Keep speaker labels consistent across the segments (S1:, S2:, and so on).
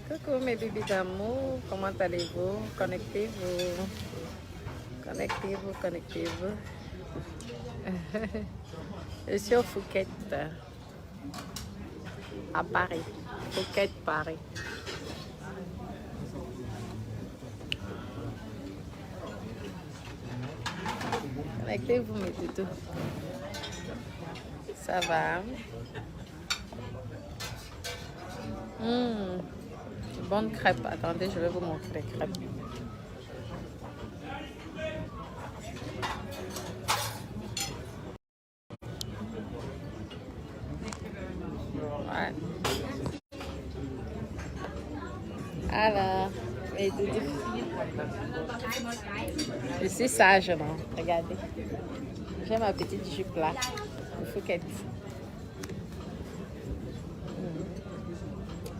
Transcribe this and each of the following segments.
S1: Coucou mes bébés d'amour, comment allez-vous? Connectez-vous. Connectez-vous, connectez-vous. Je suis au Phuket, à Paris. Phuket, Paris. Connectez-vous mes doudous. Ça va? Bonne crêpe. Attendez, je vais vous montrer les crêpes. Ouais. Alors, mes doudous. Je suis sage, non? Regardez. J'ai ma petite jupe là. Le Phuket.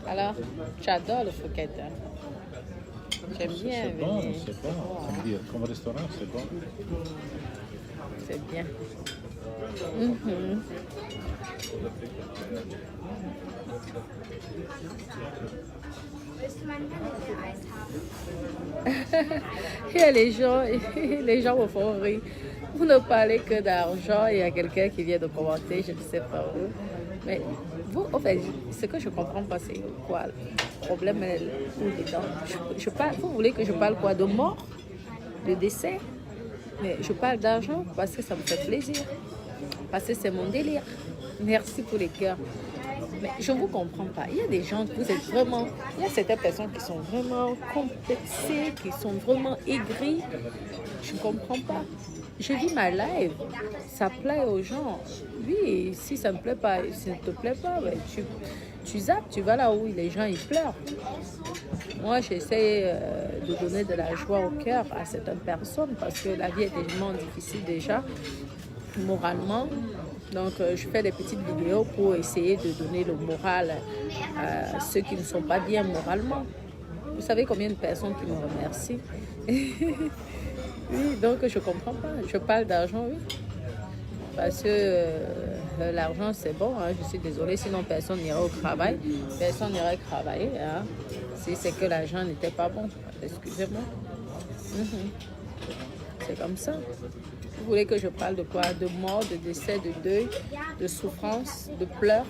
S1: Alors, tu adores le Phuket, hein? J'aime bien
S2: C'est bon,
S1: venir.
S2: c'est bon.
S1: Oh,
S2: Comme restaurant, c'est bon.
S1: c'est bien. Il y a les gens me font rire. Vous ne parlez que d'argent. Il y a quelqu'un qui vient de commenter, je ne sais pas où. Mais vous, en fait, ce que je comprends pas, c'est quoi le problème dedans. Je parle, vous voulez que je parle quoi? De mort? De décès? Mais je parle d'argent parce que ça me fait plaisir. Parce que c'est mon délire. Merci pour les cœurs. Mais je ne vous comprends pas. Il y a des gens, vous êtes vraiment... Il y a certaines personnes qui sont vraiment complexées, qui sont vraiment aigries. Je ne comprends pas. Je vis ma live. Ça plaît aux gens. Oui, si ça ne plaît pas, si ça ne te plaît pas, ben, tu zappes, tu vas là où les gens ils pleurent. Moi, j'essaie de donner de la joie au cœur à certaines personnes parce que la vie est tellement difficile déjà, moralement. Donc, je fais des petites vidéos pour essayer de donner le moral à ceux qui ne sont pas bien moralement. Vous savez combien de personnes qui me remercient? Oui, donc je comprends pas. Je parle d'argent, oui. Parce que l'argent, c'est bon. Hein. Je suis désolée, sinon personne n'irait au travail. Personne n'irait travailler. Hein. Si c'est que l'argent n'était pas bon. Excusez-moi. C'est comme ça. Vous voulez que je parle de quoi? De mort, de décès, de deuil, de souffrance, de pleurs.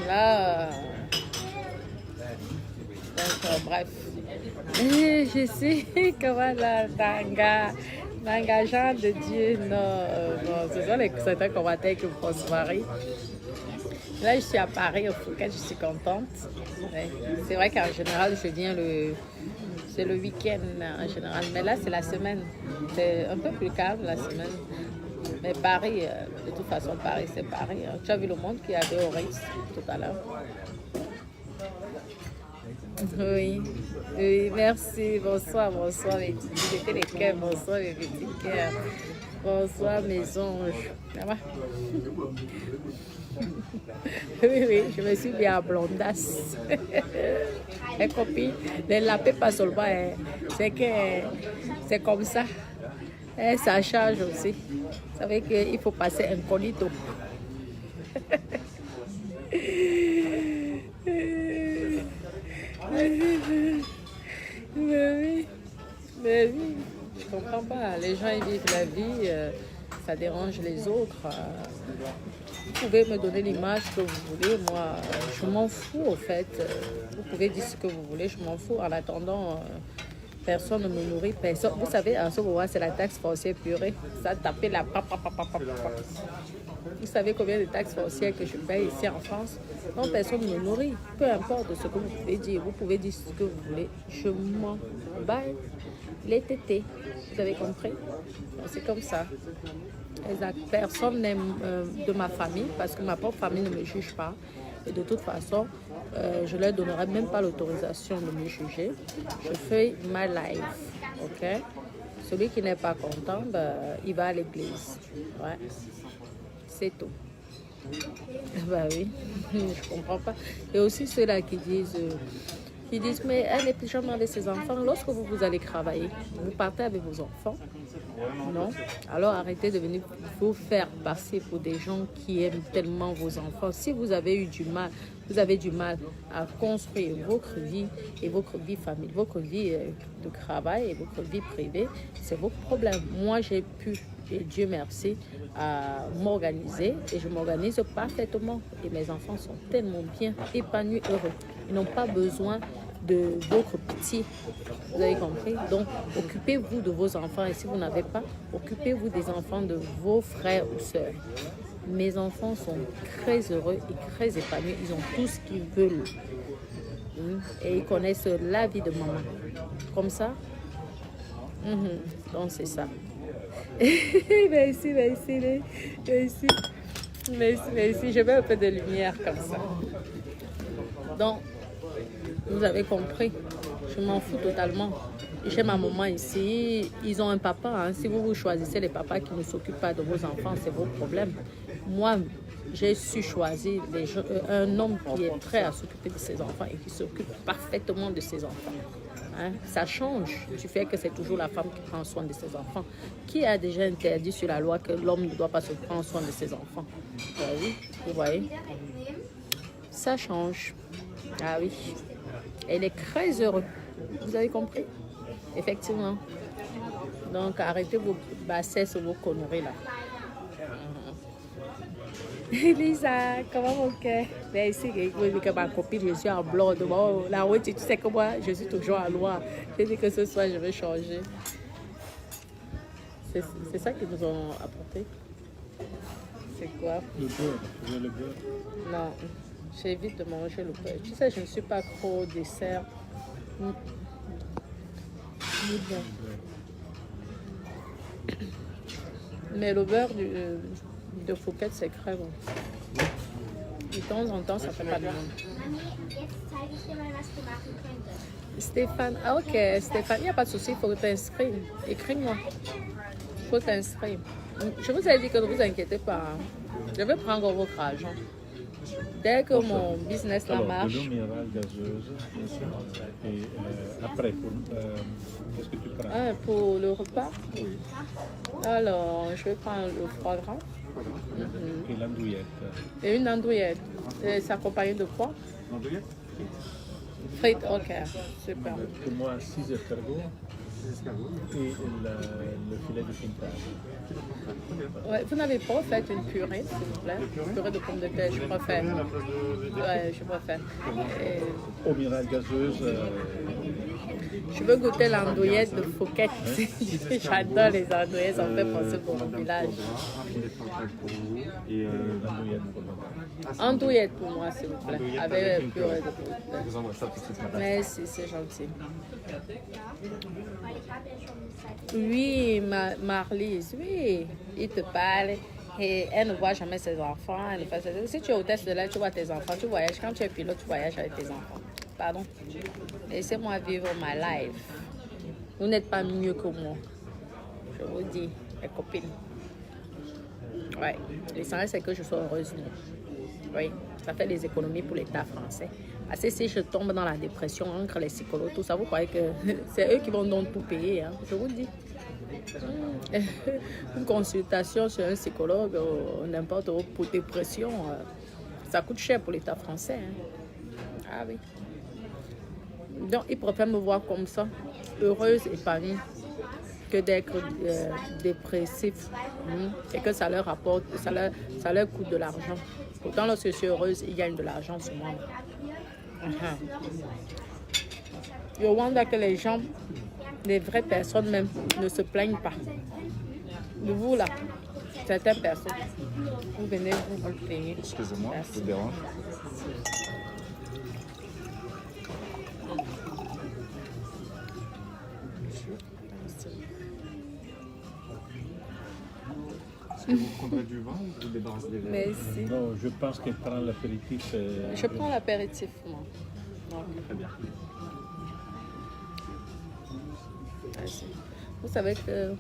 S1: Là, donc, bref. Et je sais comment l'engageant de Dieu, non, ce sont certains commentaires qui me font se marrer. Là, je suis à Paris, au Phuket, je suis contente. Ouais. C'est vrai qu'en général, je viens c'est le week-end en général, mais là, c'est la semaine. C'est un peu plus calme la semaine. Mais Paris, de toute façon, Paris, c'est Paris. Hein. Tu as vu le monde qui avait au Ritz tout à l'heure? Oui, oui, merci. Bonsoir, bonsoir, mes petits les cœurs. Bonsoir, mes petits cœurs. Bonsoir, mes anges. Ça va? Oui, oui, je me suis bien à blondasse. Les copines, ne lapez pas seulement, hein. C'est que c'est comme ça. Et ça change aussi. Vous savez qu'il faut passer incognito. Mais oui, je comprends pas. Les gens ils vivent la vie, ça dérange les autres. Vous pouvez me donner l'image que vous voulez, moi, je m'en fous au fait. Vous pouvez dire ce que vous voulez, je m'en fous. En attendant, personne ne me nourrit, personne. Vous savez, en ce moment, c'est la taxe foncière purée. Ça tapait la papa. Vous savez combien de taxes foncières que je paye ici en France? Non, personne ne me nourrit. Peu importe ce que vous pouvez dire ce que vous voulez. Je m'en bats les tétés. Vous avez compris? C'est comme ça. Exact. Personne n'aime de ma famille parce que ma propre famille ne me juge pas. Et de toute façon, je ne leur donnerai même pas l'autorisation de me juger. Je fais ma life. Ok? Celui qui n'est pas content, il va à l'église. Ouais. C'est tout. Bah oui, je comprends pas. Et aussi ceux-là qui disent, mais elle n'est plus jamais avec ses enfants. Lorsque vous allez travailler, vous partez avec vos enfants. Non? Alors arrêtez de venir vous faire passer pour des gens qui aiment tellement vos enfants. Si vous avez eu du mal, vous avez du mal à construire votre vie et votre vie familiale, votre vie de travail et votre vie privée, c'est votre problème. Moi, j'ai pu, et Dieu merci, à m'organiser et je m'organise parfaitement. Et mes enfants sont tellement bien épanouis, heureux. Ils n'ont pas besoin de votre petit. Vous avez compris? Donc, occupez-vous de vos enfants et si vous n'avez pas, occupez-vous des enfants de vos frères ou sœurs. Mes enfants sont très heureux et très épanouis. Ils ont tout ce qu'ils veulent. Et ils connaissent la vie de maman. Comme ça. Donc, c'est ça. Merci. Je mets un peu de lumière comme ça. Donc, vous avez compris. Je m'en fous totalement. J'ai ma maman ici. Ils ont un papa. Hein. Si vous choisissez les papas qui ne s'occupent pas de vos enfants, c'est vos problèmes. Moi, j'ai su choisir un homme qui est prêt à s'occuper de ses enfants et qui s'occupe parfaitement de ses enfants. Hein? Ça change du fait que c'est toujours la femme qui prend soin de ses enfants. Qui a déjà interdit sur la loi que l'homme ne doit pas se prendre soin de ses enfants? Oui, vous voyez? Ça change. Ah oui. Elle est très heureuse. Vous avez compris? Effectivement. Donc, arrêtez vos bassesses, vos conneries là. Lisa, comment mon cœur? Mais ici, que ma copine, je suis en blonde. Bon, la route, tu sais que moi, je suis toujours en noir. J'ai dit que ce soir, je vais changer. C'est ça qu'ils nous ont apporté. C'est quoi?
S2: Le beurre. Tu veux le beurre?
S1: Non, j'évite de manger le beurre. Tu sais, je ne suis pas trop dessert. Mais le beurre de Phuket, c'est très bon. De temps en temps, ça fait pas de mal. Stéphane, ah ok, Stéphane, il n'y a pas de souci, il faut que tu t'inscrives. Écris-moi. Il faut t'inscrire. Je vous ai dit que ne vous inquiétez pas. Hein. Je vais prendre votre argent. Dès que mon business là marche.
S2: De l'eau minérale gazeuse, bien sûr. Et après, qu'est-ce que tu prends?
S1: Pour le repas?
S2: Oui.
S1: Alors, je vais prendre le foie gras.
S2: Et l'andouillette.
S1: Et une andouillette. C'est accompagné de quoi?
S2: L'andouillette?
S1: Frites, ok. Super.
S2: Pour moi, 6 escargots. Et le filet de pintage.
S1: Ouais, vous n'avez pas fait une purée, s'il vous plaît? Purée de pommes de terre, je préfère. Ouais, je préfère. Et...
S2: Eau minérale gazeuse.
S1: Je veux goûter l'andouillette de Phuket. J'adore les andouillettes, ça me fait penser pour mon village.
S2: Et l'andouillette pour moi.
S1: Andouillette pour moi, s'il vous plaît. Avec purée de pommes de terre.
S3: Je vous envoie ça tout de suite, madame.
S1: Merci, c'est gentil. Oui, Marlise, oui. Il te parle et elle ne voit jamais ses enfants. Elle ne fait... Si tu es hôtesse de l'air, tu vois tes enfants. Tu voyages. Quand tu es pilote, tu voyages avec tes enfants. Pardon. Laissez-moi vivre ma life. Vous n'êtes pas mieux que moi. Je vous dis, les copines. Ouais. L'essentiel, c'est que je sois heureuse. Oui. Ça fait des économies pour l'État français. Parce que si je tombe dans la dépression entre les psychologues, tout ça, vous croyez que c'est eux qui vont donc tout payer. Hein? Je vous dis. Une consultation chez un psychologue ou n'importe où pour dépression, ça coûte cher pour l'État français. Hein? Ah oui. Donc, ils préfèrent me voir comme ça, heureuse, épanouie, que d'être dépressif. Et que ça leur rapporte, ça leur coûte de l'argent. Pourtant, lorsque je suis heureuse, ils gagnent de l'argent sur moi. Je vois que les gens, les vraies personnes même, ne se plaignent pas. De vous là, certaines personnes, vous venez vous le plaigner.
S3: Excusez-moi, je vous dérange. Est-ce que vous prendrez du vin ou vous débarrassez des verres?
S1: Merci.
S2: Non, je pense qu'elle prend l'apéritif.
S1: Je prends l'apéritif, moi.
S3: Très bien.
S1: Merci. Vous savez que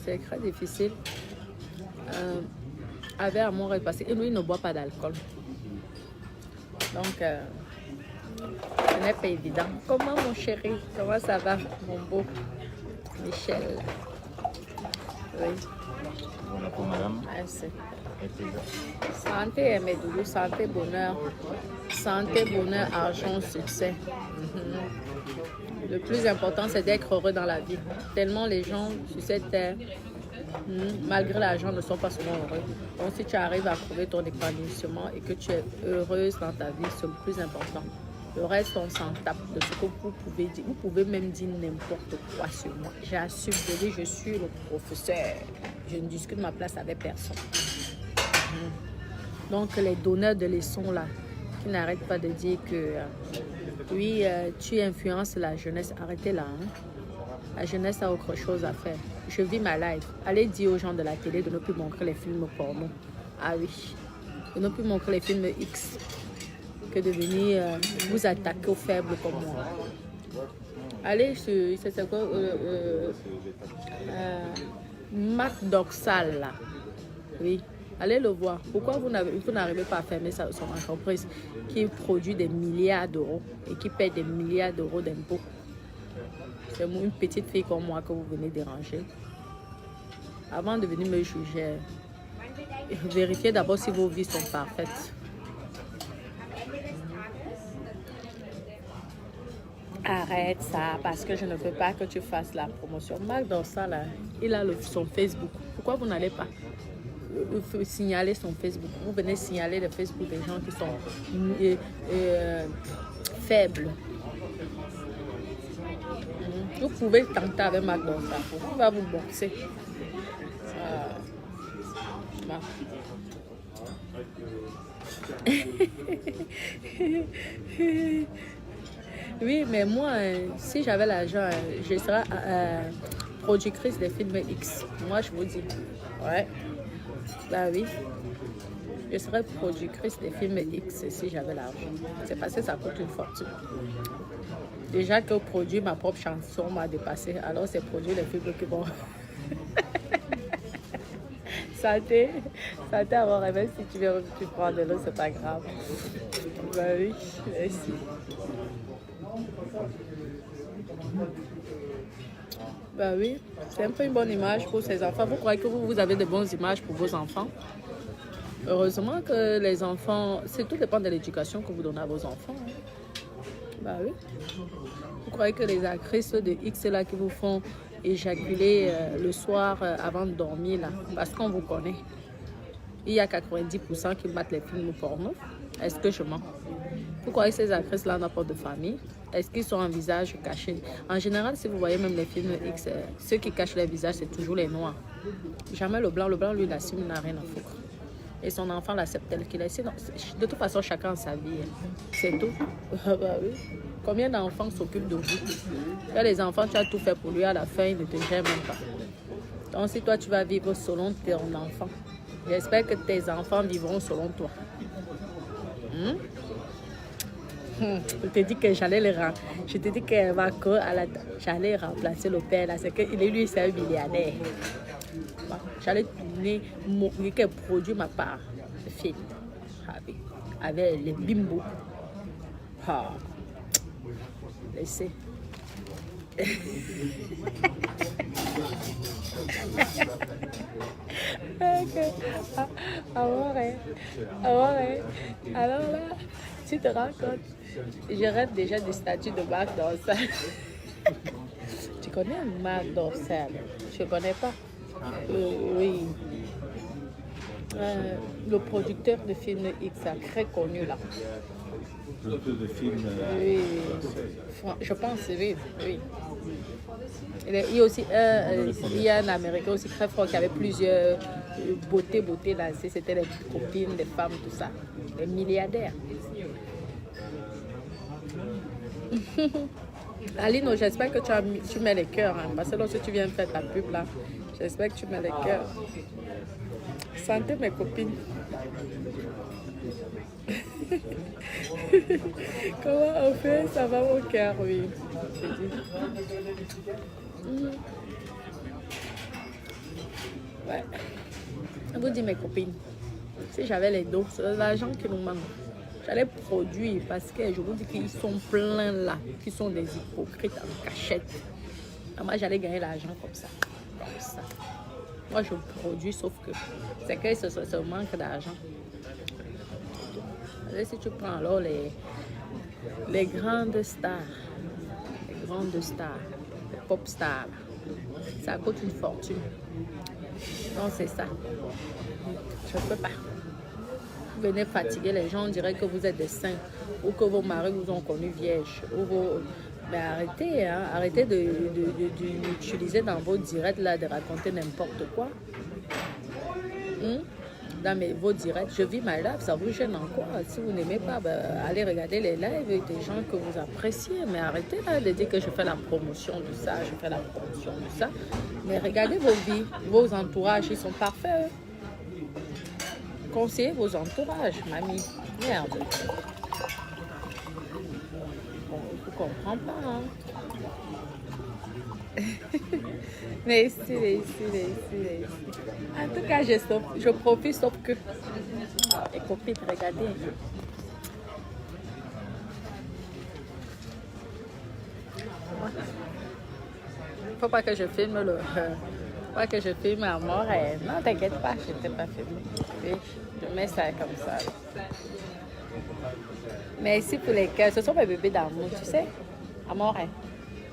S1: c'est très difficile avec amour parce que lui ne boit pas d'alcool. Donc, ce n'est pas évident. Comment mon chéri? Comment ça va, mon beau Michel? Oui.
S3: Voilà pour madame.
S1: Merci.
S3: Avec plaisir.
S1: Santé, mes doudous, santé, bonheur. Santé, bonheur, argent, succès. Le plus important, c'est d'être heureux dans la vie. Tellement les gens sur cette terre, malgré l'argent, ne sont pas souvent heureux. Donc, si tu arrives à trouver ton épanouissement et que tu es heureuse dans ta vie, c'est le plus important. Le reste, on s'en tape de ce que vous pouvez dire. Vous pouvez même dire n'importe quoi sur moi. J'assume, je suis le professeur. Je ne discute ma place avec personne. Donc, les donneurs de leçons, là, qui n'arrêtent pas de dire que oui, tu influences la jeunesse, arrêtez là. Hein. La jeunesse a autre chose à faire. Je vis ma life. Allez dire aux gens de la télé de ne plus montrer les films porno. Ah oui. De ne plus montrer les films X. Que de venir vous attaquer aux faibles comme moi. Allez, c'est quoi Marc Dorsal là. Oui. Allez le voir. Pourquoi vous n'arrivez pas à fermer son entreprise qui produit des milliards d'euros et qui paie des milliards d'euros d'impôts? C'est une petite fille comme moi que vous venez déranger. Avant de venir me juger, vérifiez d'abord si vos vies sont parfaites. Arrête ça, parce que je ne veux pas que tu fasses la promotion. Marc Dorsal, là, il a son Facebook. Pourquoi vous n'allez pas signaler son Facebook? Vous venez signaler le Facebook des gens qui sont faibles. Vous pouvez tenter avec Marc Dorsal. Il va vous boxer. Oui, mais moi, si j'avais l'argent, je serais productrice des films X. Moi, je vous dis. Ouais. Bah oui. Je serais productrice des films X si j'avais l'argent. C'est parce que ça coûte une fortune. Déjà que produire ma propre chanson m'a dépassé, alors c'est produire les films qui vont... Santé, santé à mon réveil, si tu veux, tu prends de l'eau, c'est pas grave. Bah oui, merci. Bah oui, c'est un peu une bonne image pour ces enfants. Vous croyez que vous avez de bonnes images pour vos enfants? Heureusement que les enfants, c'est tout dépend de l'éducation que vous donnez à vos enfants. Hein. Bah oui. Vous croyez que les actrices de X là qui vous font éjaculer le soir avant de dormir là, parce qu'on vous connaît. Il y a 90% qui battent les films porno. Est-ce que je mens? Vous croyez que ces actrices-là n'ont pas de famille? Est-ce qu'ils sont en visage caché? En général, si vous voyez même les films X, ceux qui cachent les visages, c'est toujours les noirs. Jamais le blanc. Le blanc, lui, il assume, il n'a rien à foutre. Et son enfant l'accepte tel qu'il est. De toute façon, chacun a sa vie. C'est tout. Bah oui. Combien d'enfants s'occupent de vous? Il y a les enfants, tu as tout fait pour lui, à la fin, il ne te gère même pas. Donc, si toi, tu vas vivre selon ton enfant, j'espère que tes enfants vivront selon toi. Je te dis que j'allais le rendre. Je te dis que j'allais remplacer le père là. C'est que lui, c'est un milliardaire. Bon, j'allais tourner, qu'elle produit ma part de film avec les bimbos. Ah, laissez. Alors là, tu te rends compte, je rêve déjà des statues de Marc Dorsal. Tu connais Marc Dorsal? Je ne connais pas. Oui. Le producteur de films X, très connu là.
S2: Producteur de films.
S1: Oui. Je pense, oui. Il y a aussi il y a un Américain aussi très fort qui avait plusieurs beautés là. C'était les copines, les femmes, tout ça. Les milliardaires. Aline, j'espère que tu mets les cœurs. Hein, parce que lorsque tu viens faire ta pub là, j'espère que tu mets les cœurs. Santé mes copines. Comment on fait? Ça va mon cœur, oui. Ouais. Je vous dis mes copines, si j'avais les dos, c'est l'argent qui nous manque. J'allais produire parce que je vous dis qu'ils sont pleins là, qui sont des hypocrites en cachette. Moi, j'allais gagner l'argent comme ça. Moi, je produis, sauf que c'est que ce manque d'argent. Si tu prends alors les grandes stars, les pop stars, ça coûte une fortune. Donc c'est ça. Je ne peux pas. Vous venez fatiguer les gens, on dirait que vous êtes des saints ou que vos maris vous ont connu vierge. Mais arrêtez, hein, arrêtez d'utiliser dans vos directs là, de raconter n'importe quoi. Dans vos directs, je vis ma life, ça vous gêne en quoi? Si vous n'aimez pas, allez regarder les lives des gens que vous appréciez. Mais arrêtez là de dire que je fais la promotion de ça, je fais la promotion de ça. Mais regardez vos vies, vos entourages, ils sont parfaits. Conseillez vos entourages, mamie. Merde. Bon, je ne comprends pas. Hein. Mais ici. En tout cas, je profite, sauf que les copines, regardez. Faut pas que je filme pas que je filme à mort. Non, t'inquiète pas, je ne t'ai pas filmé. Oui, je mets ça comme ça. Mais ici, pour les cœurs, ce sont mes bébés d'amour, tu sais, Amore.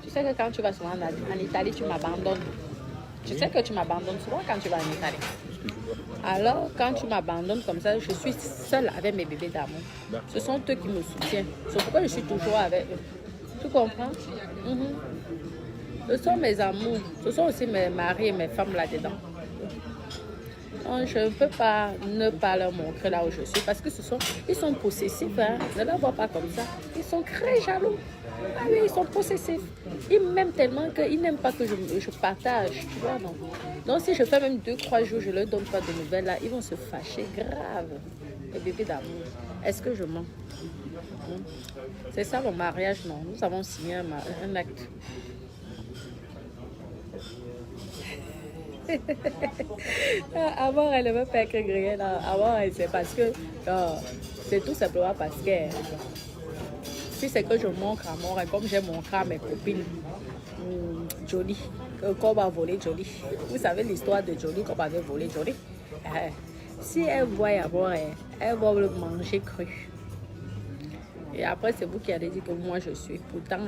S1: Tu sais que quand tu vas souvent en Italie, tu m'abandonnes. Tu sais que tu m'abandonnes souvent quand tu vas en Italie. Alors, quand tu m'abandonnes comme ça, je suis seule avec mes bébés d'amour. Ce sont eux qui me soutiennent. C'est pourquoi je suis toujours avec eux. Tu comprends? Ce sont mes amours. Ce sont aussi mes maris et mes femmes là-dedans. Donc, je ne peux pas ne pas leur montrer là où je suis parce que ils sont possessifs. Hein? Ne leur vois pas comme ça. Ils sont très jaloux. Ah oui, ils sont possessifs. Ils m'aiment tellement qu'ils n'aiment pas que je partage. Tu vois, non? Donc, si je fais même 2-3 jours, je ne leur donne pas de nouvelles là, ils vont se fâcher grave. Les bébés d'amour. Est-ce que je mens? C'est ça mon mariage, non? Nous avons signé un acte. Avant, elle ne veut pas que griller là. Avant, c'est parce que c'est tout simplement parce que si c'est que je montre à moi, comme j'ai montré à mes copines, Jolie, qu'on va voler Jolie. Vous savez l'histoire de Jolie, qu'on avait volé Jolie. Si elle voit avoir, elle va le manger cru. Et après, c'est vous qui allez dire que moi je suis. Pourtant,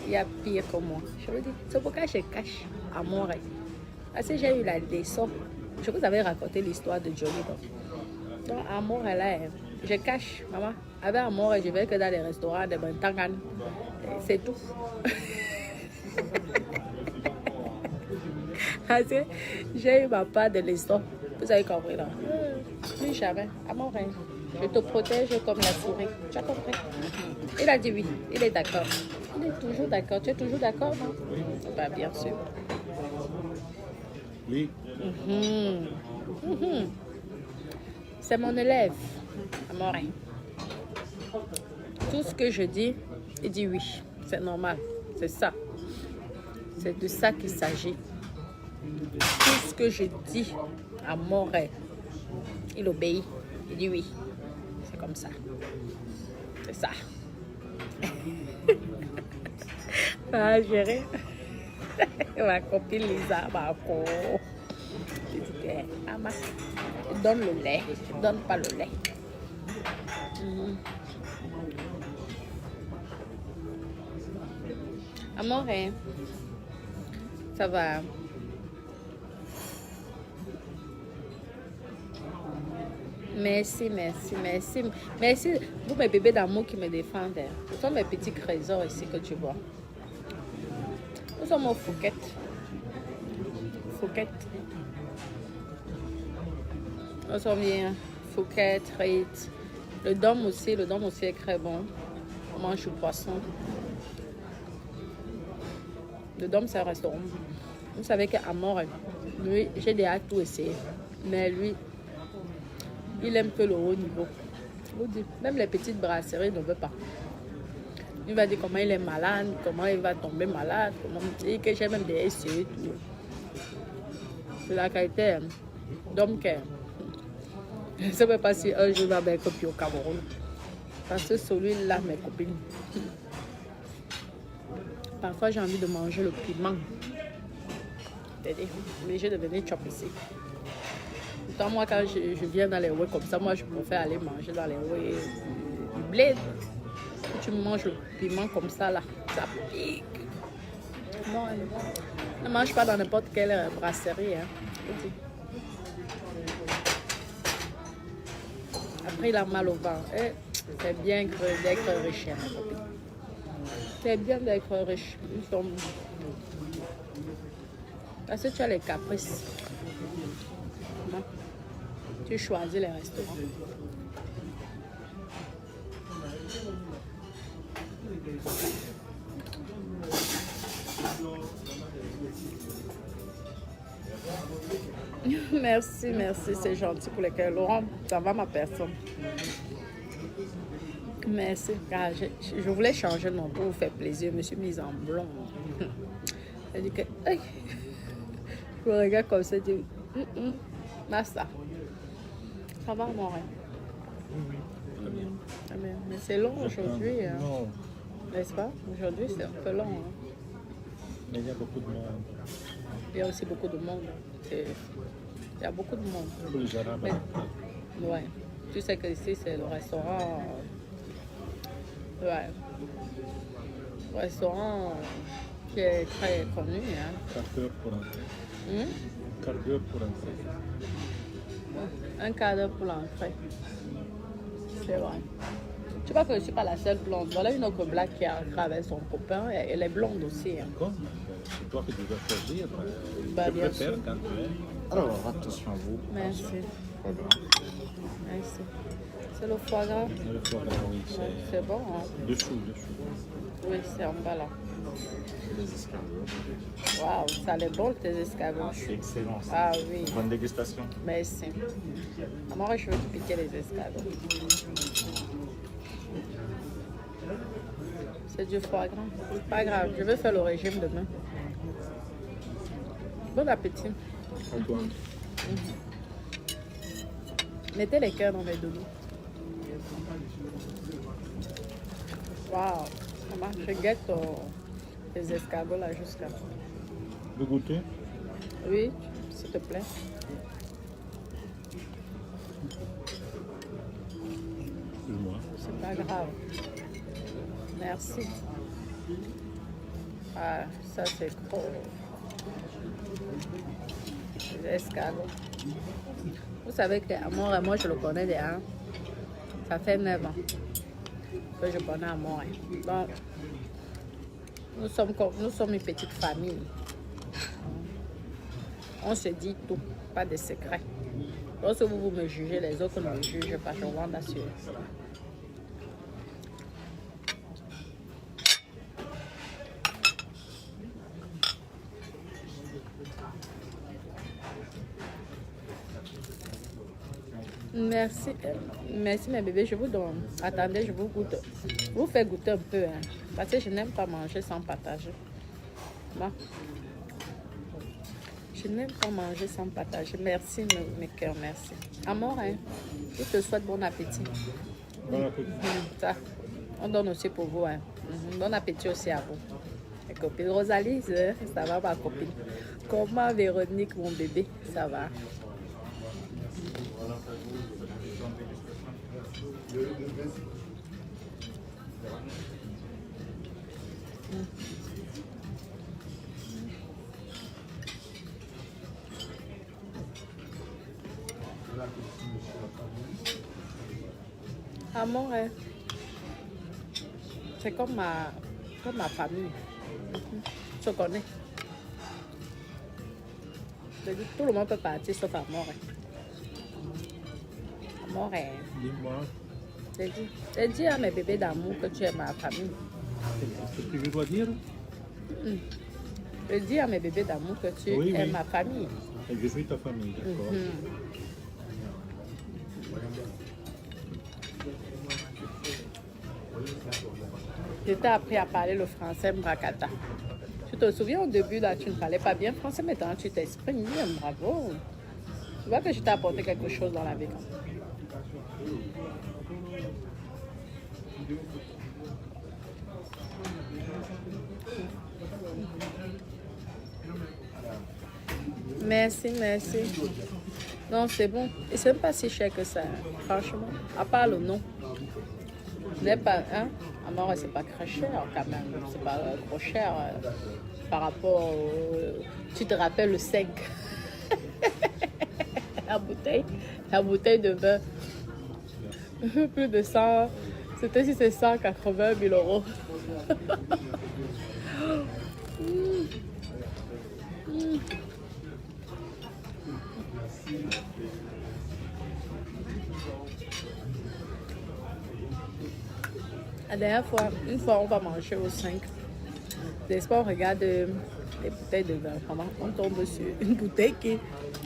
S1: il y a pire que moi. Je veux dire, c'est pourquoi je cache à mon rêve. Parce que j'ai eu la leçon. Je vous avais raconté l'histoire de Jolie. Donc, à mon rêve, je cache, maman. Avec Amour, je vais que dans les restaurants de Bantangan. C'est tout. Parce que j'ai eu ma part de leçon. Vous avez compris, là? Plus jamais. Amour, je te protège comme la souris. Tu as compris? Il a dit oui. Il est d'accord. Il est toujours d'accord. Tu es toujours d'accord, non? Bah, bien sûr.
S2: Oui.
S1: C'est mon élève, Amorin. Tout ce que je dis, il dit oui. C'est normal. C'est ça. C'est de ça qu'il s'agit. Tout ce que je dis à Morin, il obéit. Il dit oui. C'est comme ça. C'est ça. Ah, gérer. Ma copine Lisa, ma co. Je dis, Ama, donne le lait. Donne pas le lait. Amour, ça va. Merci, merci, merci. Merci, vous mes bébés d'amour qui me défendent. Ce sont mes petits trésors ici que tu vois. Nous sommes au Phuket. Phuket. Nous sommes bien. Phuket, Reit. Le dôme aussi est très bon. On mange du poisson. Le dôme, c'est un restaurant. Vous savez qu'Amour, lui, j'ai déjà tout essayé. Mais lui, il aime que le haut niveau. Même les petites brasseries ne veut pas. Il va dire comment il est malade, comment il va tomber malade, comment il dit que j'ai même des SE. C'est la qualité d'homme que je ne sais pas si un jour il va mettre au Cameroun. Parce que celui-là, mes copines. Parfois, j'ai envie de manger le piment. t'aider. Obligé de venir chop ici. Pourtant, moi, quand je viens dans les rues comme ça, moi, je préfère aller manger dans les rues du blé. Tu manges le piment comme ça, là, ça pique. Non, ne mange pas dans n'importe quelle brasserie. Hein. Après, il a mal au ventre. C'est bien d'être riche. Hein, c'est bien d'être riche. Parce que tu as les caprices. Tu choisis les restaurants. Merci, c'est gentil pour lesquels. Laurent, ça va ma personne. Merci. Je voulais changer de nom pour vous faire plaisir. Je me suis mise en blonde. Elle dit que. Aïe. Je me regarde comme ça. Je dis. Massa. Ça va, mon rêve?
S2: Oui, très bien.
S1: Ah, mais c'est long aujourd'hui. Hein.
S2: Non,
S1: N'est-ce pas? Aujourd'hui, c'est un peu long. Hein.
S2: mais il y a beaucoup de monde.
S1: Il y a aussi beaucoup de monde. Il y a beaucoup de monde.
S2: Pour les Arabes.
S1: Mais, ouais. Tu sais que ici, c'est le restaurant. Ouais. Le restaurant qui est très connu. Hein.
S2: 4 heures pour entrer. 4 heures pour entrer.
S1: Un quart d'heure pour l'entrée. C'est vrai. Tu vois que je ne suis pas la seule blonde. Voilà une autre blague qui a entré avec son copain. Elle est blonde aussi. Hein.
S2: Comme c'est toi que tu dois choisir.
S1: Bah,
S2: je
S1: bien
S2: préfère
S1: sûr.
S2: quand tu es.
S3: Alors, attention à vous.
S1: Merci.
S3: Foie gras.
S1: Merci. C'est le foie gras.
S2: Le foie gras, oui,
S1: C'est bon. Hein.
S2: dessous.
S1: Oui, c'est en bas là.
S3: Les escargots.
S1: Waouh, ça a bon tes escargots.
S3: C'est excellent. Ça.
S1: Ah oui,
S3: Bonne dégustation.
S1: merci. Moi, je veux te piquer les escargots. C'est du foie gras. C'est pas grave, je vais faire le régime demain. Bon appétit.
S2: Antoine.
S1: Mettez les cœurs dans mes doudous. Waouh, maman, je guette tes escargots là jusqu'à.
S2: Le goûter?
S1: Oui, s'il te plaît.
S2: Excuse-moi.
S1: C'est pas grave. Merci. Ah, ça c'est trop. Les escargots. Vous savez qu'Amore, moi je le connais déjà. Ça fait 9 ans que je connais Amore. Donc, nous sommes une petite famille. On se dit tout, pas de secrets. Lorsque vous me jugez, les autres ne me jugent pas, je vous en assure. Merci mes bébés, je vous donne. Attendez, je vous goûte. Je vous fais goûter un peu, hein, parce que je n'aime pas manger sans partager. Bon. Je n'aime pas manger sans partager. Merci mes cœurs, merci. Amour, hein, je te souhaite bon appétit.
S2: Bon appétit.
S1: Ça, on donne aussi pour vous. Hein. Bon appétit aussi à vous. Les copines. Rosalie, ça va ma copine. Comment Véronique, mon bébé, ça va? Amour, hein, c'est comme ma famille. Tu connais. Tout le monde peut partir sauf Amour. Amour,
S2: Dis-moi,
S1: j'ai dit à mes bébés d'amour que tu es ma famille.
S2: est-ce que tu dois dire?
S1: Je dis à mes bébés d'amour que tu
S2: Oui,
S1: es
S2: oui.
S1: ma famille.
S2: Et je suis ta famille, d'accord.
S1: Je t'ai appris à parler le français Mbrakata. Tu te souviens au début, là, tu ne parlais pas bien français, maintenant tu t'exprimes bien, bravo. Tu vois que je t'ai apporté quelque chose dans la vie. Merci, merci. Non, c'est bon. Et c'est même pas si cher que ça, franchement. À part le nom. N'est pas, hein? Alors, c'est pas très cher quand même. C'est pas trop cher par rapport au... Tu te rappelles le 5. La bouteille de vin. Plus de 100. C'était si c'est 180 000 euros. La dernière fois, une fois, on va manger au 5. J'espère on regarde les bouteilles de vin. Maman, on tombe sur une bouteille qui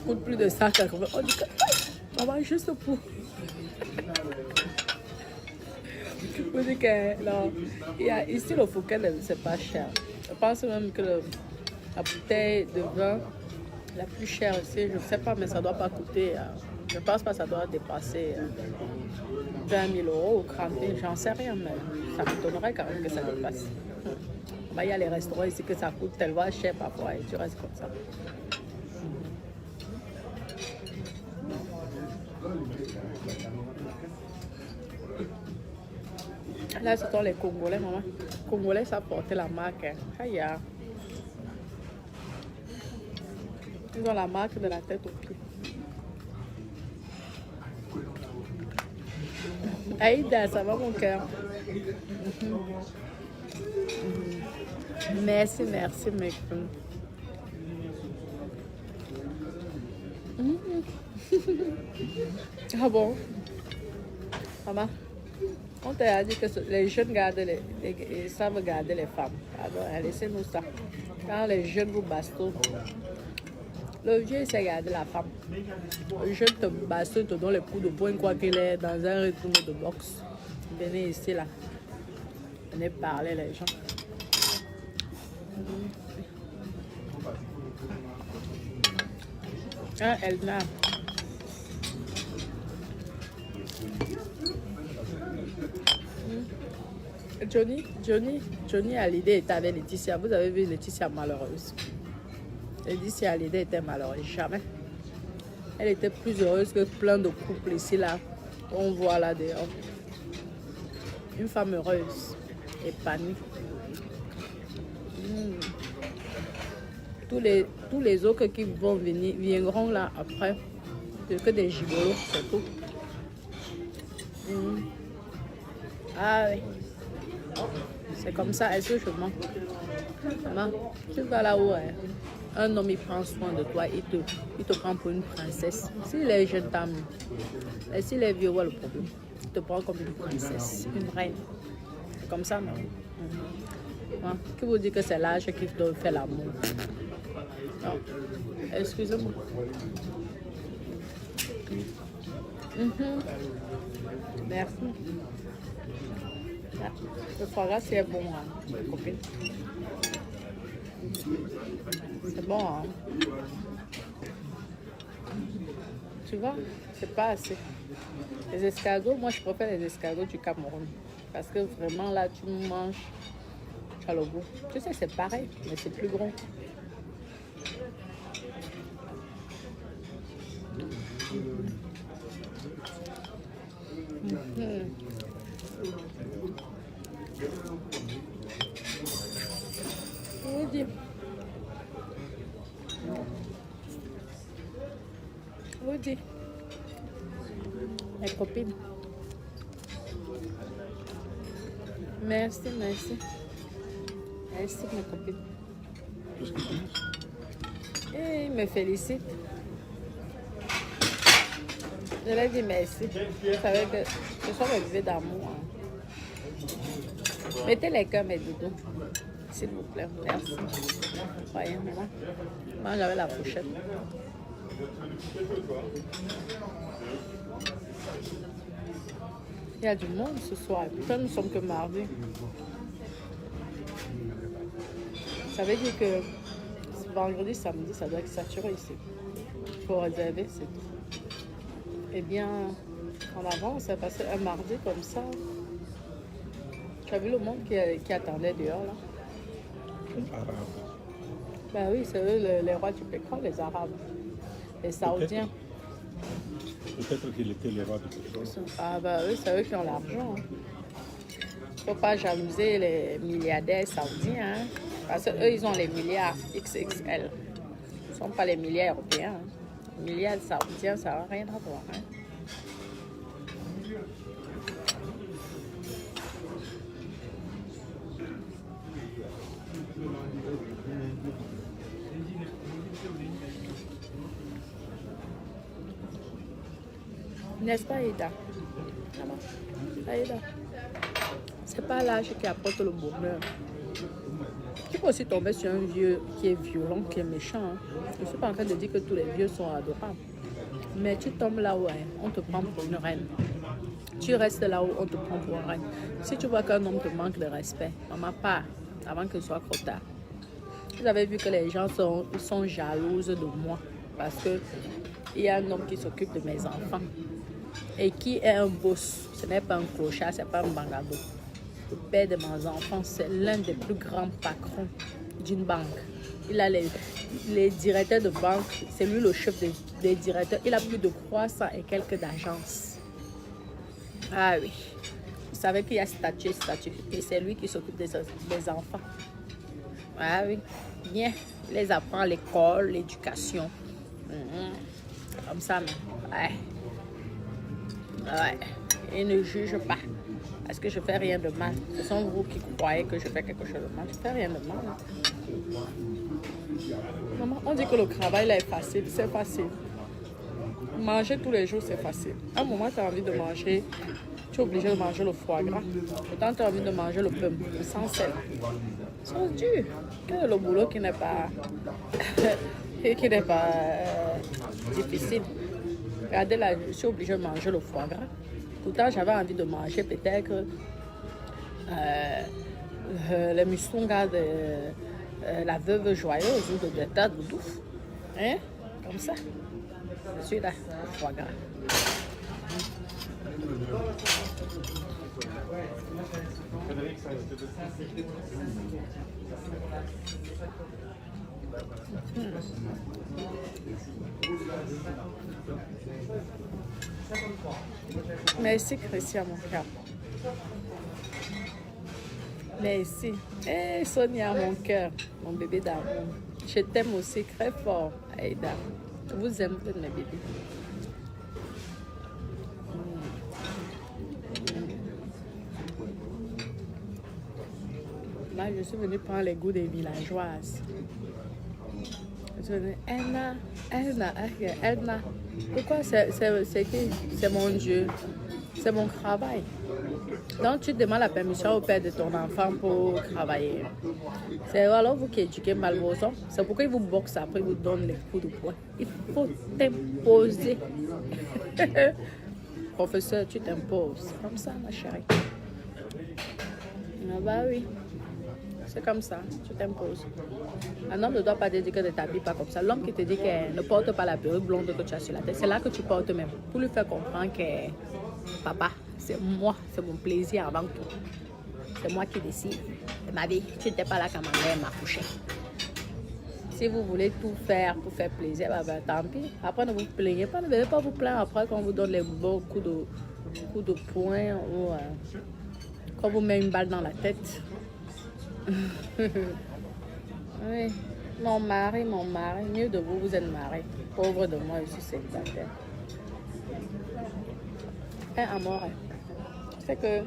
S1: coûte plus de 180. On dit que, maman, juste pour. On dit que, non. Ici, le Fouquet, c'est pas cher. Je pense même que la bouteille de vin la plus chère ici, je ne sais pas, mais ça ne doit pas coûter. Je pense pas que ça doit dépasser 20 000 euros ou 30 000, j'en sais rien, mais ça m'étonnerait quand même que ça dépasse. Bah, il y a les restaurants ici que ça coûte tellement cher parfois et tu restes comme ça. Là, ce sont les Congolais, maman. Les Congolais, ça portait la marque. Hein. Aïe. Ils ont la marque de la tête aux pieds. Aïda, ça va mon cœur. Merci, merci, mec. Ah bon? Maman, on t'a dit que les jeunes gardent ils savent garder les femmes. Alors, laissez-nous ça. Quand les jeunes vous bastonent, le vieux sait garder la femme. Le jeune te bastonne, te donne les coups de poing, quoi qu'il est dans un rythme de boxe. Venez ici, là. Venez parler, les gens. Ah, Elna. Johnny Hallyday était avec Laetitia. Vous avez vu Laetitia malheureuse. Laetitia Hallyday était malheureuse, jamais. Elle était plus heureuse que plein de couples ici, là. On voit là dehors. Une femme heureuse, épanouie. Tous les autres qui vont venir, viendront là après. C'est que des gigolos, c'est tout. Ah oui. C'est comme ça, est-ce que je mens? Maman, tu vas là où un homme il prend soin de toi, il te prend pour une princesse. S'il est jeune, t'as mieux. Et s'il est vieux, voilà le problème. Il te prend comme une princesse, une reine. C'est comme ça, non? Qui vous dit que c'est l'âge qui doit faire l'amour? Non. Excusez-moi. Merci. Ah, le foie gras, c'est bon, hein, copine. C'est bon, hein. Tu vois, c'est pas assez. Les escargots, moi, je préfère les escargots du Cameroun. Parce que vraiment, là, tu manges, tu as le goût. Tu sais, c'est pareil, mais c'est plus gros. Oui. Oui. Mes copines. Merci. Merci, mes copines. Et il me félicite. Je lui ai dit merci. Je savais que ce sont mes bébés d'amour. Hein. Mettez les cœurs, mes doudous. S'il vous plaît. Merci. Voyez, maman. Moi, j'avais la fourchette. Il y a du monde ce soir. Putain, nous sommes que mardi. Ça veut dire que vendredi, samedi, ça doit être saturé ici. Il faut réserver, c'est tout. Eh bien, en avant, ça passé un mardi comme ça. Tu as vu le monde qui attendait dehors là? Ben oui, c'est eux les rois du pétrole, les Arabes. Les Saoudiens.
S2: Peut-être qu'il était les rois du pétrole.
S1: Ah ben oui, c'est eux qui ont l'argent. Faut pas jalouser les milliardaires saoudiens. Hein? Parce qu'eux, ils ont les milliards XXL. Ce ne sont pas les milliards européens. Hein. Les milliards saoudiens, ça n'a rien à voir. Hein? N'est-ce pas, Aïda? Aïda. C'est pas l'âge qui apporte le bonheur. Tu peux aussi tomber sur un vieux qui est violent, qui est méchant. Hein. Je ne suis pas en train de dire que tous les vieux sont adorables. Mais tu tombes là où on te prend pour une reine. Tu restes là où on te prend pour une reine. Si tu vois qu'un homme te manque de respect, maman part avant que ce soit trop tard. Vous avez vu que les gens sont jalouses de moi parce qu'il y a un homme qui s'occupe de mes enfants. Et qui est un boss. Ce n'est pas un clochard, ce n'est pas un bangado. Le père de mes enfants, c'est l'un des plus grands patrons d'une banque. Il a les directeurs de banque, c'est lui le chef des directeurs. Il a plus de 300 et quelques d'agences. Ah oui. Vous savez qu'il y a statut. Et c'est lui qui s'occupe des enfants. Ah oui. Bien. Il les apprend à l'école, l'éducation. Comme ça, mais. Ouais. Ouais. Et ne juge pas. Parce que je fais rien de mal. Ce sont vous qui croyez que je fais quelque chose de mal. Je fais rien de mal. Maman, on dit que le travail là est facile. C'est facile. Manger tous les jours, c'est facile. À un moment, tu as envie de manger. Tu es obligé de manger le foie gras. Pourtant, tu as envie de manger le pomme sans sel. C'est dur. Quel est le boulot qui n'est pas, difficile? Regardez là, je suis obligée de manger le foie gras. Pourtant, j'avais envie de manger peut-être le mustunga de la veuve joyeuse ou de Greta Doudouf. Hein? Comme ça. Je suis là, le foie gras. Merci Christian, mon cœur. Merci. Hey, Sonia, mon cœur, mon bébé d'amour. Je t'aime aussi très fort, Aïda. Je vous aime, vous êtes mes bébés. Là, je suis venue prendre les goûts des villageoises. Je suis venue, Elna. Pourquoi c'est mon Dieu? C'est mon travail. Donc, tu demandes la permission au père de ton enfant pour travailler. C'est alors vous qui éduquez mal vos enfants. C'est pourquoi ils vous boxent après, ils vous donnent les coups de poing. Il faut t'imposer. Professeur, tu t'imposes. Comme ça, ma chérie. Ah bah oui. C'est comme ça, tu t'imposes. Un homme ne doit pas te dire que ne t'habilles pas comme ça. L'homme qui te dit qu'elle ne porte pas la perruque blonde que tu as sur la tête, c'est là que tu portes même. Pour lui faire comprendre que papa, c'est moi, c'est mon plaisir avant tout. C'est moi qui décide. Ma vie, tu n'étais pas là quand ma mère m'a couché. Si vous voulez tout faire pour faire plaisir, bah, tant pis. Après, ne vous plaignez pas. Ne venez pas vous plaindre après quand on vous donne les bons coups de poing ou quand on vous met une balle dans la tête. Oui, mon mari, mieux de vous, vous êtes marié. Pauvre de moi, je suis célibataire. Amour, c'est que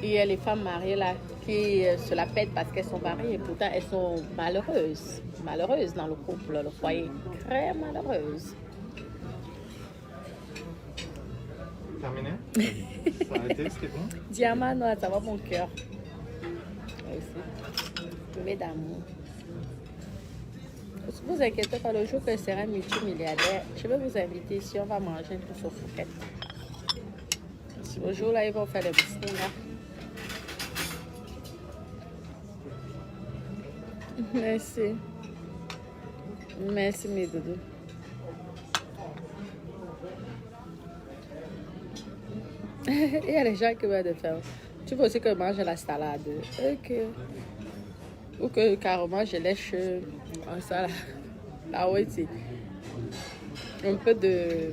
S1: il y a les femmes mariées là qui se la pètent parce qu'elles sont mariées et pourtant elles sont malheureuses dans le couple, le foyer, très malheureuses.
S3: Terminé? Ça a été, c'était bon?
S1: Diamant noir, ça va mon cœur. Bébé d'amour. Ne vous inquiétez pas, le jour que je serai multimilliardaire, je vais vous inviter ici, on va manger tous au Phuket. Le jour là, ils vont faire des biscuits là. Merci. Merci mes doudous. Il y a des gens qui veulent le faire. Tu veux aussi que je mange la salade. Ok. Ou que carrément je lèche ça là. Là, oui, c'est un peu de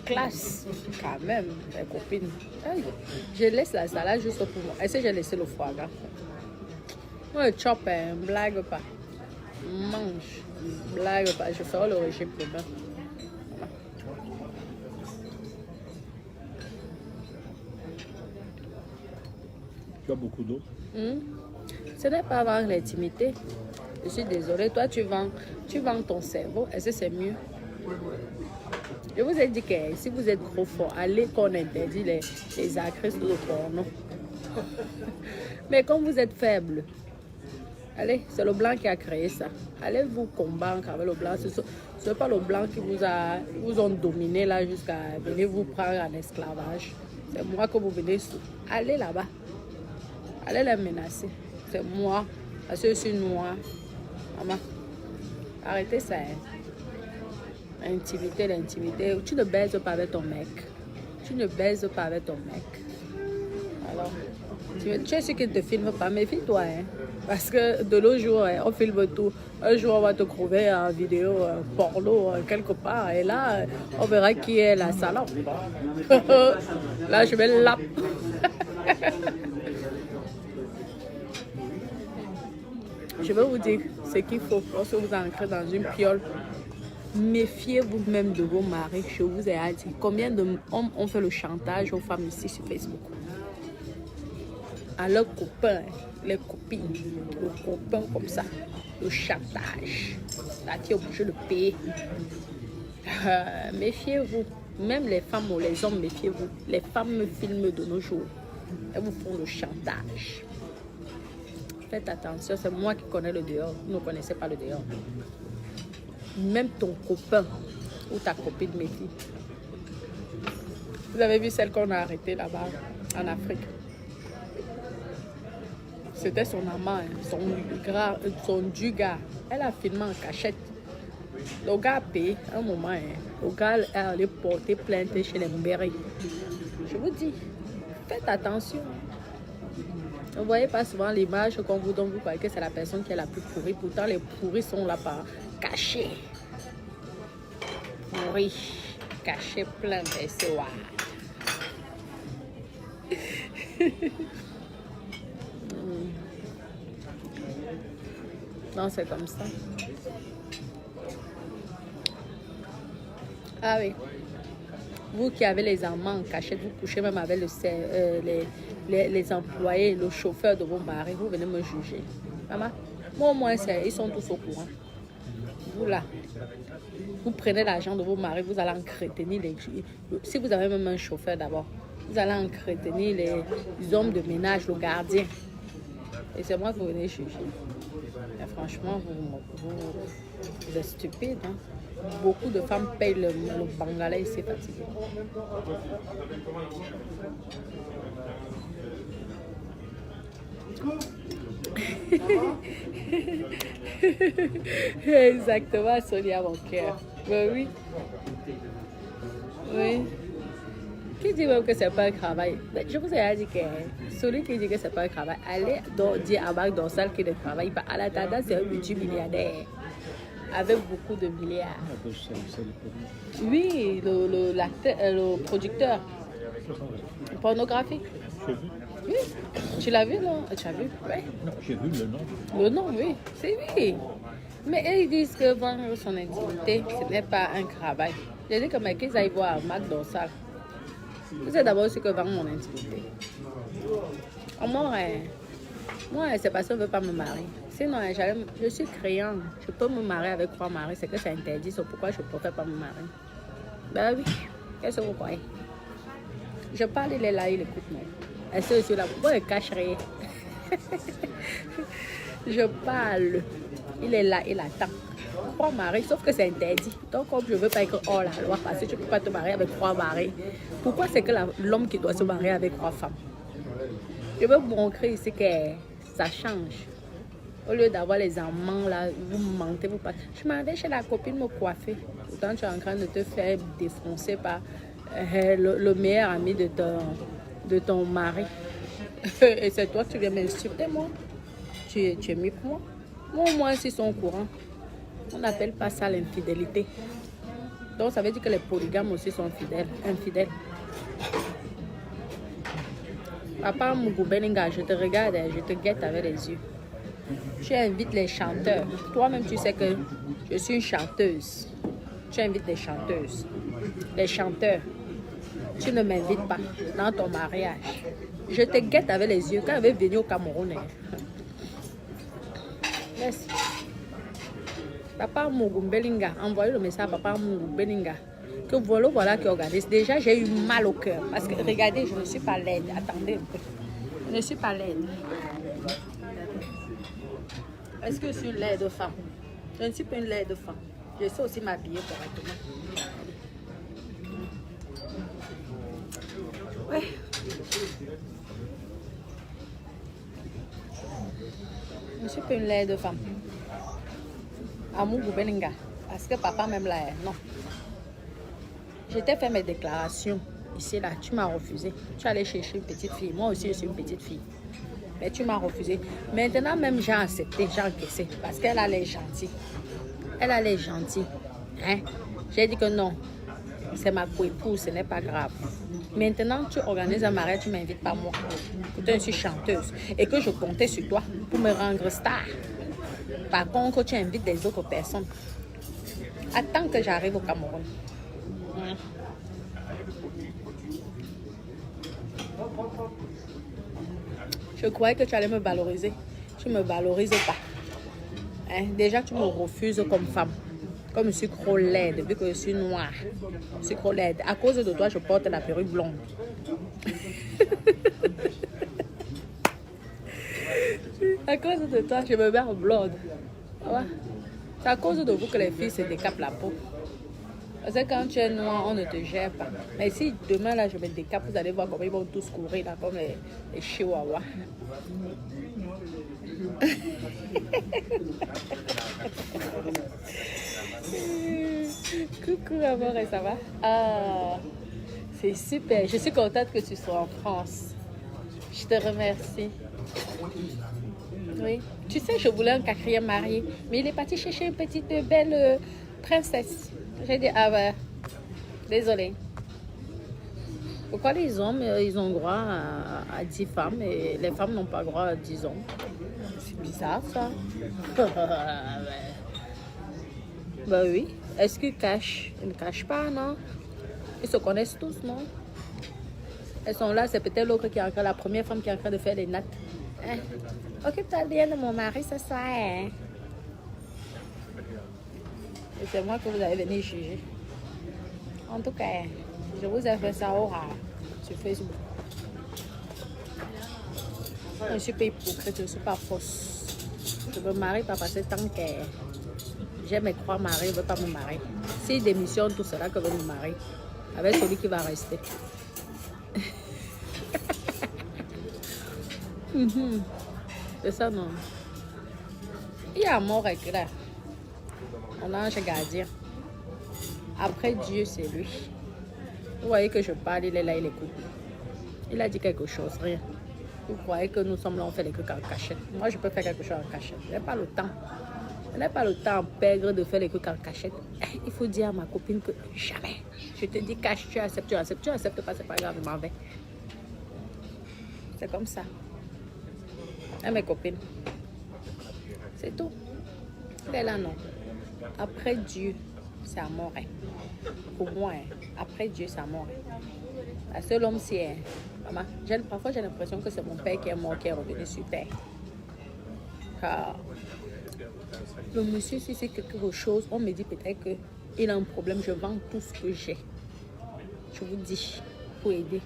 S1: classe quand même, mes copines. Aïe, je laisse la salade juste pour moi. Est-ce que j'ai laissé le foie gras? Moi, le chop, blague pas. Mange, blague pas. Je ferai le régime demain.
S2: Tu as beaucoup d'eau.
S1: Ce n'est pas avoir l'intimité. Je suis désolée, toi tu vends ton cerveau. Est-ce que c'est mieux? Je vous ai dit que si vous êtes trop fort, allez qu'on interdit les actrices de porno. Mais comme vous êtes faible, allez, c'est le blanc qui a créé ça. Allez vous combattre avec le blanc. Ce n'est pas le blanc qui vous ont dominé là jusqu'à venir vous prendre en esclavage. C'est moi que vous venez sous. Allez là-bas. Allez les menacer. C'est moi. Parce que je suis noire. Maman, arrêtez ça. L'intimité. Tu ne baises pas avec ton mec. Tu ne baises pas avec ton mec. Alors, tu es sûr qu'il ne te filme pas. Méfie-toi. Parce que de nos jours, on filme tout. Un jour, on va te trouver en vidéo porno quelque part. Et là, on verra qui est la salope. Là, je vais l'ap. Je vais vous dire ce qu'il faut lorsque vous entrez dans une piole. Méfiez-vous même de vos maris. Je vous ai dit combien d'hommes ont fait le chantage aux femmes ici sur Facebook. À leurs copains, les copines, le copain comme ça, le chantage. Là, tu es obligé de payer. Méfiez-vous. Même les femmes ou les hommes, méfiez-vous. Les femmes filment de nos jours. Elles vous font le chantage. Faites attention, c'est moi qui connais le dehors. Vous ne connaissez pas le dehors. Même ton copain ou ta copine méfie. Vous avez vu celle qu'on a arrêtée là-bas en Afrique? C'était son amant, son du gars. Elle a filmé en cachette. Le gars a payé un moment. Le gars est allé porter plainte chez les Mbéry. Je vous dis, faites attention. Vous ne voyez pas souvent l'image qu'on vous donne, vous croyez que c'est la personne qui est la plus pourrie. Pourtant, les pourris sont là par cachés. Pourris, cachés plein de soirs. Non, c'est comme ça. Ah oui. Vous qui avez les amants en cachette, vous couchez même avec les employés, le chauffeur de vos maris, vous venez me juger. Maman, moi au moins, ils sont tous au courant. Vous là, vous prenez l'argent de vos maris, vous allez entretenir les... Si vous avez même un chauffeur d'abord, vous allez entretenir les hommes de ménage, le gardien. Et c'est moi que vous venez juger. Et franchement, vous êtes stupide. Hein? Beaucoup de femmes payent le Bangalais, c'est fatigué. Exactement, Sonia, mon cœur. Ben oui. Oui. Qui dit même que c'est pas un travail? Je vous ai dit que celui qui dit que c'est pas un travail, allez dire à Marc Dorsal qu'il ne travaille pas. À la tendance, c'est un multimilliardaire avec beaucoup de milliards. Oui, le producteur pornographique. Oui, tu l'as vu, non? Tu as vu? Oui.
S2: Non, j'ai vu le nom.
S1: Le nom, oui, c'est lui. Mais eux, ils disent que vendre son intimité, ce n'est pas un travail. J'ai dit que mais qu'ils aillent voir Marc Dorsal. Vous savez d'abord ce que vend mon intimité. Moi, c'est parce qu'on ne veut pas me marier. Sinon, je suis créant. Je peux me marier avec 3 maris. C'est que c'est interdit. C'est pourquoi je ne pourrais pas me marier. Ben oui. Qu'est-ce que vous croyez? Je parle, il est là, il écoute moi. Est-ce que je suis là? Pourquoi il cache rien? Je parle. Il est là, il attend. 3 maris, sauf que c'est interdit. Donc, comme je ne veux pas être hors la loi, parce que tu ne peux pas te marier avec 3 maris. Pourquoi c'est que l'homme qui doit se marier avec 3 femmes? Je veux vous montrer ici que ça change. Au lieu d'avoir les amants là, vous mentez, vous passez. Je m'en vais chez la copine me coiffer. Pourtant, tu es en train de te faire défoncer par le meilleur ami de ton mari. Et c'est toi que tu viens m'insulter, moi. tu es mieux que moi. Moi, au moins, s'ils sont au courant. On n'appelle pas ça l'infidélité. Donc, ça veut dire que les polygames aussi sont infidèles. Papa Mougou Beninga, je te regarde, je te guette avec les yeux. Tu invites les chanteurs. Toi-même, tu sais que je suis une chanteuse. Tu invites les chanteuses. Les chanteurs. Tu ne m'invites pas dans ton mariage. Je te guette avec les yeux. Quand je vais venir au Cameroun, laisse. Papa Mougou Beninga, envoyez le message à Papa Mougou Beninga. Que voilà qui organise. Déjà, j'ai eu mal au cœur. Parce que, regardez, je ne suis pas laide. Attendez un peu. Je ne suis pas laide. Est-ce que je suis une laide femme? Je ne suis pas une laide femme. Je sais aussi m'habiller correctement. Ouais. Je ne suis pas une laide femme. Amour Beninga. Parce que papa même là, non. Je t'ai fait mes déclarations ici, là. Tu m'as refusé. Tu allais chercher une petite fille. Moi aussi, je suis une petite fille. Mais tu m'as refusé. Maintenant, même j'ai accepté, j'ai encaissé. Parce qu'elle a l'air gentille. Elle a l'air gentille. Hein? J'ai dit que non. C'est ma co-épouse, ce n'est pas grave. Maintenant, tu organises un mariage, tu ne m'invites pas moi. Pourtant, je suis chanteuse. Et que je comptais sur toi pour me rendre star. Par contre, tu invites des autres personnes. Attends que j'arrive au Cameroun. Je croyais que tu allais me valoriser. Tu ne me valorises pas. Hein? Déjà, tu me refuses comme femme. Comme je suis trop laide, vu que je suis noire. Je suis trop laide. À cause de toi, je porte la perruque blonde. À cause de toi, je me mets en blonde. Ouais. C'est à cause de vous que les filles se décapent la peau. Parce que quand tu es noir, on ne te gère pas. Mais si demain, là, je me décape, vous allez voir comment ils vont tous courir, là, comme les chihuahuas. Coucou, amour, et ça va? Ah, c'est super. Je suis contente que tu sois en France. Je te remercie. Oui. Tu sais, je voulais un 4e mari, mais il est parti chercher une petite belle princesse. J'ai dit, ah ouais, désolé. Pourquoi les hommes, ils ont droit à 10 femmes et les femmes n'ont pas droit à 10 hommes? C'est bizarre, ça. Bah oui. Est-ce qu'ils cachent? Ils ne cachent pas, non? Ils se connaissent tous, non? Elles sont là, c'est peut-être l'autre qui est encore la première femme qui est en train de faire les nattes. Hein? Occupe-toi bien de mon mari, c'est ça, hein? Et c'est moi que vous allez venir juger. En tout cas, je vous ai fait ça au rare sur Facebook. Je ne suis pas hypocrite, je ne suis pas fausse. Je me marie pas parce que tant que j'aime mes 3 maris, je ne veux pas me marier. S'il démissionne tout cela, que je veux me marier avec celui qui va rester. C'est ça, non? Il y a un mort éclair. On a un ange gardien. Après Dieu, c'est lui. Vous voyez que je parle, il est là, il écoute. Il a dit quelque chose, rien. Vous croyez que nous sommes là, on fait les trucs en cachette. Moi, je peux faire quelque chose en cachette. Je n'ai pas le temps. Je n'ai pas le temps à perdre de faire les trucs en cachette. Il faut dire à ma copine que jamais. Je te dis cache, tu acceptes, tu acceptes. Tu acceptes pas, c'est pas grave, je m'en vais. C'est comme ça. Et mes copines. C'est tout. C'est là, non. Après Dieu, c'est à mort. Pour moi, après Dieu, c'est à mort. Parce que l'homme, c'est... Maman, parfois, j'ai l'impression que c'est mon père qui est mort, qui est revenu sur terre. Car le monsieur, si c'est quelque chose, on me dit peut-être qu'il a un problème. Je vends tout ce que j'ai. Je vous dis, pour aider.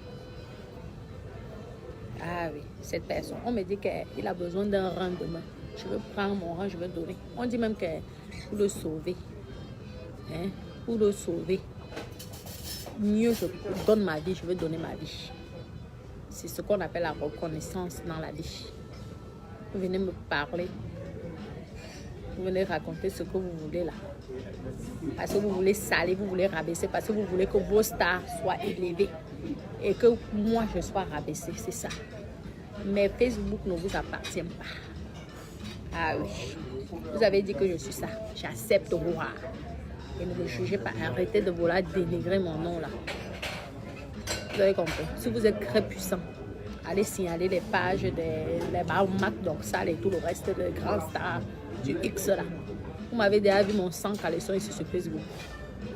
S1: Ah oui, cette personne. On me dit qu'il a besoin d'un rang demain. Je veux prendre mon rang, je veux donner. On dit même que pour le sauver, hein, pour le sauver, mieux je donne ma vie, je veux donner ma vie. C'est ce qu'on appelle la reconnaissance dans la vie. Vous venez me parler. Vous venez raconter ce que vous voulez là. Parce que vous voulez saler, vous voulez rabaisser, parce que vous voulez que vos stars soient élevées. Et que moi je sois rabaissée, c'est ça. Mais Facebook ne vous appartient pas. Ah oui. Vous avez dit que je suis ça. J'accepte. Wow. Et ne me jugez pas. Arrêtez de vouloir dénigrer mon nom là. Vous avez compris. Si vous êtes très puissant, allez signaler les pages des Mac Dorsal et tout le reste de grands stars du X là. Vous m'avez déjà vu mon sang caleçon ici sur Facebook.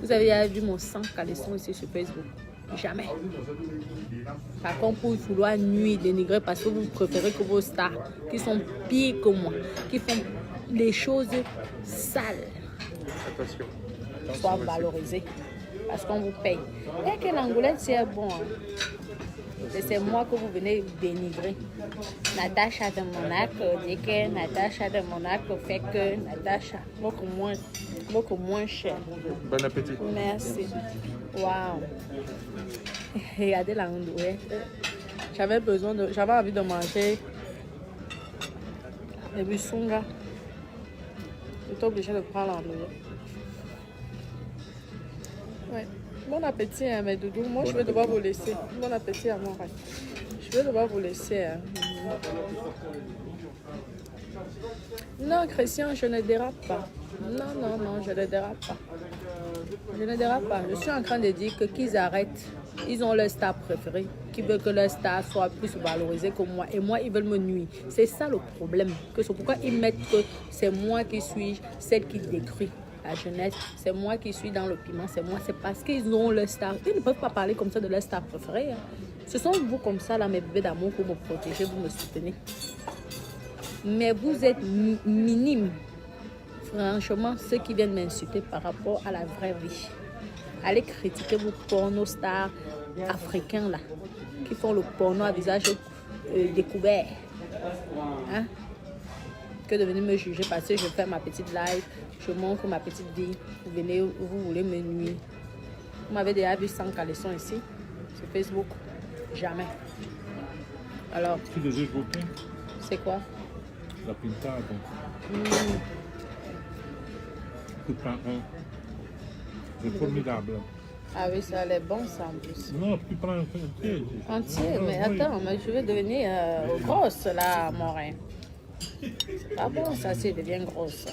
S1: Vous avez déjà vu mon sang caleçon ici sur Facebook. Jamais. Par contre, pour vouloir nuire, dénigrer parce que vous préférez que vos stars qui sont pires que moi, qui font des choses sales, soient valorisées parce qu'on vous paye. Et que l'angoulette c'est bon. C'est moi que vous venez dénigrer. Natacha de Monaco dit que Natacha de Monaco fait que Natacha beaucoup moins cher.
S3: Bon appétit.
S1: Merci. Waouh. Regardez l'andouille. J'avais envie de manger des busunga. J'étais obligée de prendre l'andouille. Ouais. Bon appétit, hein, mes doudous. Moi, je vais devoir vous laisser. Bon appétit à moi. Ouais. Je vais devoir vous laisser. Hein. Non, Christian, je ne dérape pas. Non, je ne dérape pas. Je ne dérape pas. Je suis en train de dire que qu'ils arrêtent. Ils ont leur star préféré, qui veut que leur star soit plus valorisée que moi. Et moi, ils veulent me nuire. C'est ça le problème. C'est pourquoi ils mettent que c'est moi qui suis celle qui détruit la jeunesse. C'est moi qui suis dans le piment. C'est moi. C'est parce qu'ils ont leur star. Ils ne peuvent pas parler comme ça de leur star préférée. Hein. Ce sont vous comme ça, là, mes bébés d'amour, pour me protéger, vous me soutenez. Mais vous êtes minimes. Franchement, ceux qui viennent m'insulter par rapport à la vraie vie. Allez critiquer vos porno-stars africains là, qui font le porno à visage découvert. Hein? Que de venir me juger parce que je fais ma petite live, je montre ma petite vie. Vous venez, vous voulez me nuire. Vous m'avez déjà vu sans caleçon ici, sur Facebook. Jamais. Alors.
S2: Tu désires goûter?
S1: C'est quoi?
S2: La pintade. Tu prends un. C'est formidable.
S1: Ah oui, ça a l'air bon ça en plus.
S2: Non, tu prends un entier.
S1: Entier, mais attends, mais je vais devenir grosse là, Morin. Ah bon, ça c'est devient grosse.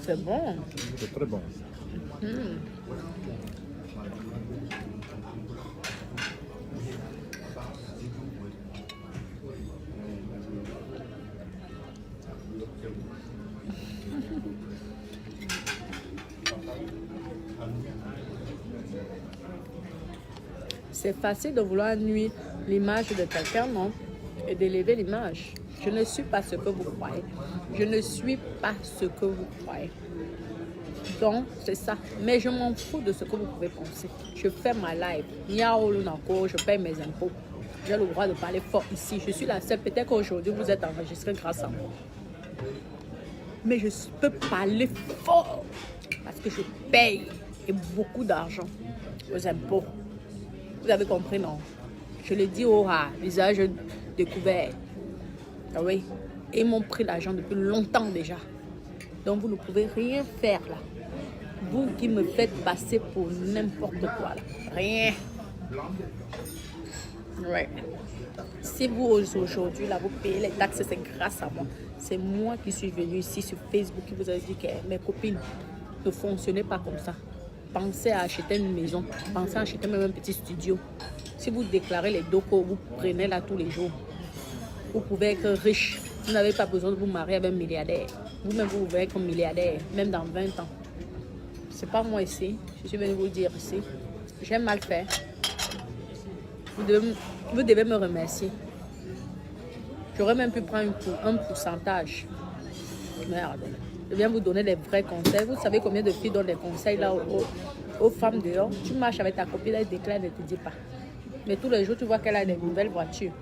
S1: C'est bon.
S2: C'est très bon.
S1: C'est facile de vouloir nuire l'image de quelqu'un, non? Et d'élever l'image. Je ne suis pas ce que vous croyez. Je ne suis pas ce que vous croyez. Donc, c'est ça. Mais je m'en fous de ce que vous pouvez penser. Je fais ma live. Je paye mes impôts. J'ai le droit de parler fort ici. Je suis la seule. Peut-être qu'aujourd'hui, vous êtes enregistré grâce à moi. Mais je peux parler fort. Parce que je paye et beaucoup d'argent aux impôts. Vous avez compris, non? Je le dis au rat, visage découvert. Ah oui. Ils m'ont pris l'argent depuis longtemps déjà. Donc vous ne pouvez rien faire là. Vous qui me faites passer pour n'importe quoi là. Rien. Ouais. Si vous aujourd'hui là, vous payez les taxes, c'est grâce à moi. C'est moi qui suis venue ici sur Facebook qui vous a dit que mes copines ne fonctionnaient pas comme ça. Pensez à acheter une maison, pensez à acheter même un petit studio. Si vous déclarez les docos, vous prenez là tous les jours. Vous pouvez être riche. Vous n'avez pas besoin de vous marier avec un milliardaire. Vous-même, vous pouvez être milliardaire, même dans 20 ans. C'est pas moi ici. Je suis venue vous dire ici. J'aime mal faire. Vous devez me remercier. J'aurais même pu prendre un pourcentage. Merde. Je viens vous donner les vrais conseils. Vous savez combien de filles donnent des conseils là aux femmes dehors? Tu marches avec ta copine, elle déclare, elle ne te dit pas. Mais tous les jours, tu vois qu'elle a des nouvelles voitures.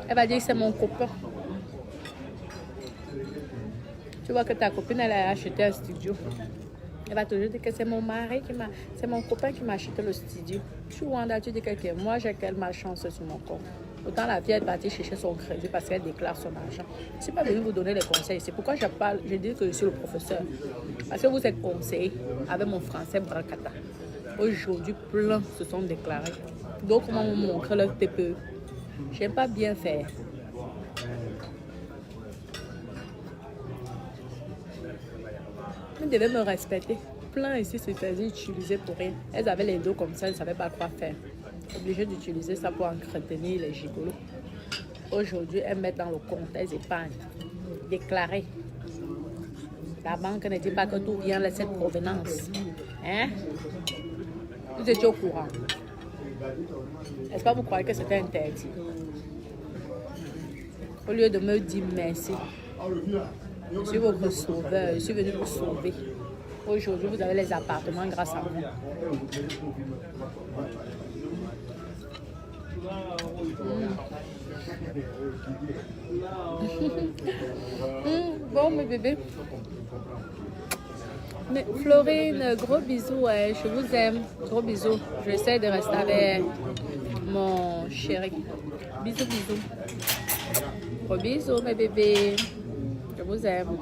S1: Elle va dire que c'est mon copain. Tu vois que ta copine, elle a acheté un studio. Elle va toujours dire que c'est mon mari c'est mon copain qui m'a acheté le studio. Tu vois, tu dis que moi, j'ai quelle malchance sur mon compte. Autant la fille est partie chercher son crédit parce qu'elle déclare son argent. Je ne suis pas venue vous donner les conseils. C'est pourquoi je dis que je suis le professeur. Parce que vous êtes conseillé avec mon français brancata. Aujourd'hui, plein se sont déclarés. Donc, comment vous montrer leur TPE? J'aime pas bien faire. Vous devez me respecter. Plein ici se faisaient utiliser pour rien. Elles avaient les dos comme ça, elles ne savaient pas quoi faire. Obligées d'utiliser ça pour entretenir les gigolos. Aujourd'hui, elles mettent dans le compte, elles épargnent. Déclarées. La banque ne dit pas que tout vient de cette provenance. Hein? Vous étiez au courant. Est-ce pas vous croyez que c'était interdit? Au lieu de me dire merci, je suis votre sauveur, je suis venu vous sauver. Aujourd'hui, vous avez les appartements grâce à moi. Bon, mes bébés. Mais Florine, gros bisous, ouais, je vous aime. Gros bisous. J'essaie de rester avec mon chéri. Bisous, bisous. Gros bisous, mes bébés. Je vous aime.